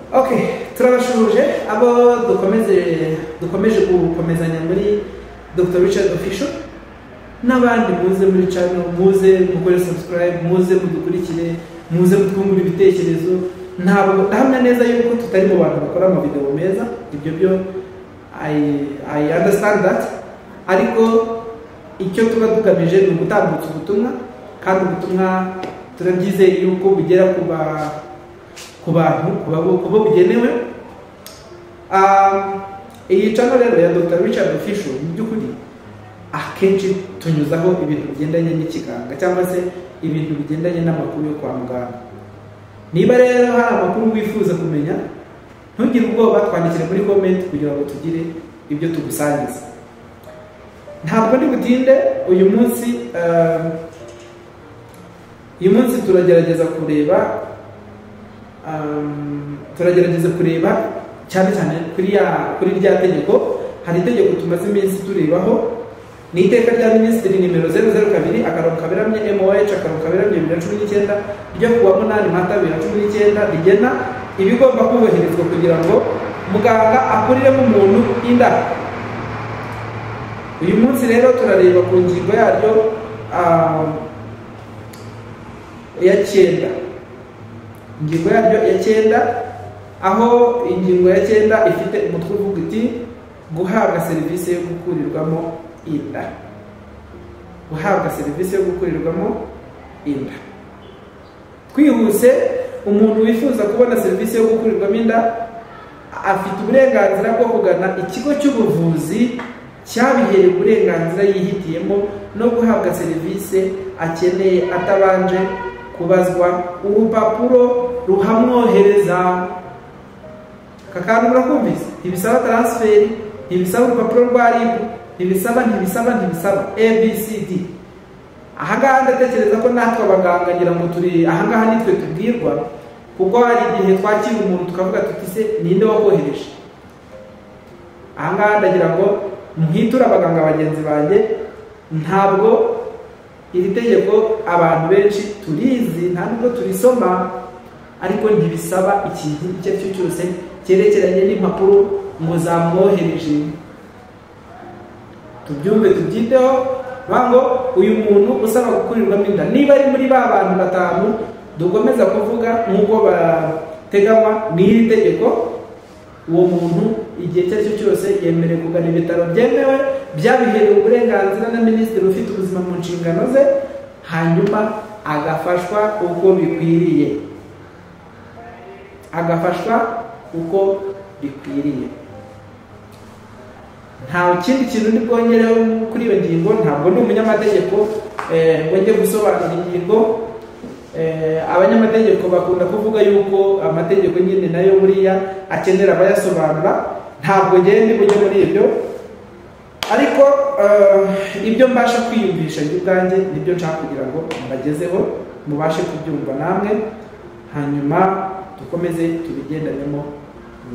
Okay, turabashuje abo dukomeje gukomezanya muri Dr. Richard Official n'abandi muze muri channel, muze mukore subscribe, muze mudukurikire, muze mutwungura ibitekerezo. Ntabwo ndahamya neza yuko tutari mu bantu bakora ama video meza, ibyo byo I understand that, ariko icyo tuba tugamije ni ugutambutsa ubutumwa, kandi ubutumwa turabyizeye yuko bugera ku bantu kubo bugenewe. Iyi channel rero ya Dr. Richard Official mu by'ukuri akenshi tunyuzaho ibintu bigendanye n'ikiganga cyangwa se ibintu bigendanye n'amakuru yo kwa muganga. Niba rero hari amakuru wifuza kumenya, ntugire ubwoba, twandikire muri comment kugira ngo tugire ibyo tugusangiza. Ntabwo ndi butinde uyu munsi turagerageza kureba cyane kuri rya tegeko. Hari itegeko tumaze iminsi turebaho, ni iteka rya minisitiri nimero 002 akarongo kaberamye MOH akarongo kaberamye 2019 ryo kuwa 8 Mata 2019 rigena ibigomba kubahirizwa kugira ngo muganga akuriremo umuntu inda. Uyu munsi rero turareba ku ngingo yaryo ya 9. Ingingo yaryo ya 9, aho ingingo ya 9 ifite umutwe uvuga iti guhabwa serivisi yo gukurirwamo inda. Guhabwa serivisi yo gukurirwamo inda. Twihuse, umuntu wifuza kubona serivisi yo gukurirwamo inda afite uburenganzira bwo kugana ikigo cy'ubuvuzi cyabihereye uburenganzira yihitiyemo no guhabwa serivisi akeneye atabanje kubazwa urupapuro ruhamwohereza. Kakandi murakumvise, ntibisaba transfer, ntibisaba urupapuro rwa RIB, ntibisaba ABCD. Ahangaha ndatekereza ko natwe abaganga ngira ngo turi ahangaha nitwe tubwirwa, kuko hari igihe twakira umuntu tukavuga tuti se ninde wakohereje. Ahangaha ndagira ngo mwitura abaganga bagenzi banjye, ntabwo iri tegeko abantu benshi turizi, ntabwo turisoma, ariko ntibisaba ikintu icyo cyo cyose cyerekeranye n'impapuro ngo zamwohereje. Tubyumve tubyiteho, bango uyu muntu usaba gukurirwamo inda, niba ari muri ba bantu batanu dukomeza kuvuga nk'uko bateganywa n'iri tegeko, uwo muntu igihe cyo cyose yemerewe kugana ibitaro byemewe byabiherewe uburenganzira na minisitiri ufite ubuzima mu nshingano ze, hanyuma agafashwa uko bikwiriye. Nta kindi kintu ndi bwongereho kuri iyo ngingo. Ntabwo ndi umunyamategeko ngo njye gusobanura ingingo. Abanyamategeko bakunda kuvuga yuko amategeko nyine nayo buriya akenera abayasobanura. Ntabwo ngende bujye muri ibyo, ariko ibyo mbasha kwiyumvisha ubwanjye nibyo nshaka kugira ngo mbagezeho mubashe kubyumva namwe, hanyuma dukomeze tubigendanemo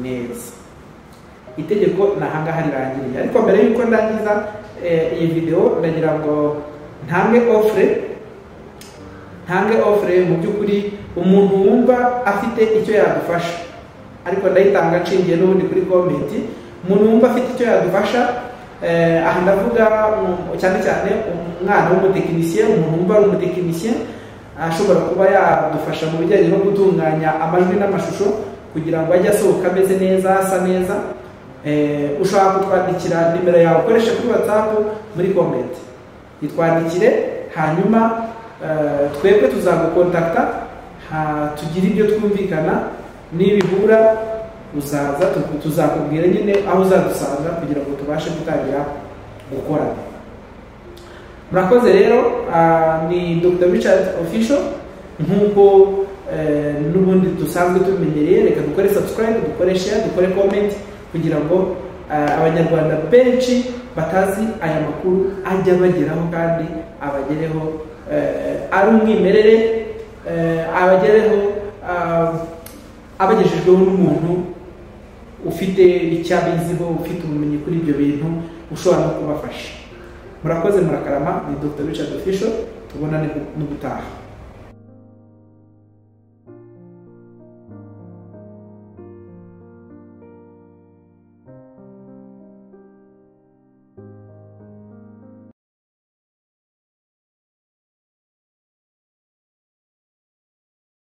neza. Itegeko nahangaha rirangiriye, ariko mbere yuko ndangiza iyi video ndagira ngo ntange offre mu by'ukuri umuntu wumva afite icyo yadufasha, ariko ndayitanga nshingiye n'ubundi kuri comment. Umuntu wumva afite icyo yadufasha, aha ndavuga cyane umwana w'umutekinisiye, umuntu wumva ari umutekinisiye ashobora kuba yadufasha mu bijyanye no gutunganya amajwi n'amashusho kugira ngo ajye asohoka ameze neza, asa neza. Ushobora kutwandikira nimero yawe ukoresha kuri WhatsApp muri comment, itwandikire, hanyuma twebwe tuzagukontakta, tugira ibyo twumvikana. Nibihura uzaza tuzakubwira nyine aho uzadusanga kugira ngo tubashe gutangira gukora. Murakoze rero, ni Dr. Richard Official nk'uko n'ubundi dusanzwe tumenyereye. Reka dukore subscribe, dukore share, dukore comment kugira ngo abanyarwanda benshi batazi aya makuru ajya bageraho kandi abagereho ari umwimerere, abagereho abagejejweho n'umuntu ufite icyabiziho, ufite ubumenyi kuri ibyo bintu, ushobora no kubafasha. Murakoze, murakarama. Ni Dr. Richard Official, tubonane n'ubutaha.